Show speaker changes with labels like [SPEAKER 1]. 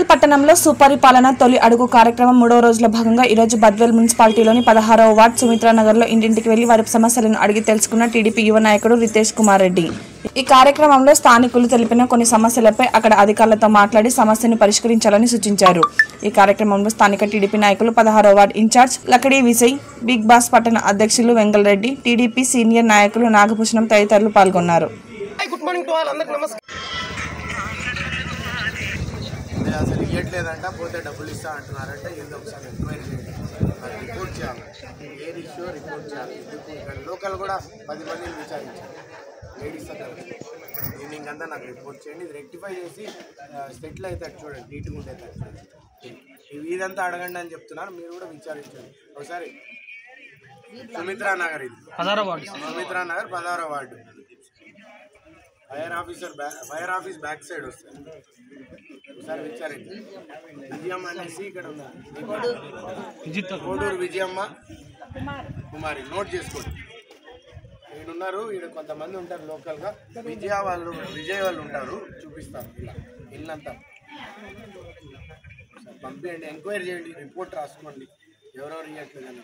[SPEAKER 1] పట్టణంలో సుపరిపాలన తొలి అడుగు కార్యక్రమం 3వ రోజుల భాగంగా ఈ రోజు బద్వేల్ మున్సిపాలిటీలోని 16వ వార్డ్ సుమిత్రా నగర్లో ఇంటింటికి వెళ్లి వారి సమస్యలను అడిగి తెలుసుకున్న టీడీపీ యువ నాయకుడు రితేష్ కుమార్ రెడ్డి. ఈ కార్యక్రమంలో స్థానికులు తెలిపిన కొన్ని సమస్యలపై అక్కడ అధికారులతో మాట్లాడి సమస్యను పరిష్కరించాలని సూచించారు. ఈ కార్యక్రమంలో స్థానిక టీడీపీ నాయకులు 16వ ward incharge Lakadi Vijay, big boss పట్టణ అధ్యక్షులు వెంగల్ రెడ్డి, టీడీపీ సీనియర్ నాయకులు నాగభూషణం తదితరులు పాల్గొన్నారు.
[SPEAKER 2] అసలు ఇవ్వట్లేదంట, పోతే డబ్బులు ఇస్తా అంటున్నారంటే ఏందో ఒకసారి ఎంక్వైరీ చేయండి, అది రిపోర్ట్ చేయాలి. ఏ ఇష్యూ రిపోర్ట్ చేయాలి. ఇక్కడ లోకల్ కూడా 10 మందిని విచారించాలి. లేడీస్ ఈవినింగ్ అంతా నాకు రిపోర్ట్ చేయండి, ఇది రెక్టిఫై చేసి సెటిల్ అవుతాడు చూడండి, నీట్గా ఉండేది ఇదంతా అడగండి అని చెప్తున్నారు. మీరు కూడా విచారించండి ఒకసారి. సుమిత్రా నగర్, ఇది 16వ వార్డు, సుమిత్రా నగర్ 16వ ward. Fire office back side వస్తుంది. ఒకసారి విచారించండి. విజయమ్మ అనేసి ఇక్కడ ఉన్నారు, కోడూరు విజయమ్మ కుమారి, నోట్ చేసుకోండి. ఈడున్నారు, ఈడ కొంతమంది ఉంటారు లోకల్గా, విజయ్ వాళ్ళు ఉంటారు, చూపిస్తారు. ఇలా ఇల్లంతా పంపించండి, ఎంక్వైరీ చేయండి, రిపోర్ట్ రాసుకోండి ఎవరెవరు ఇవ్వట్లేదని.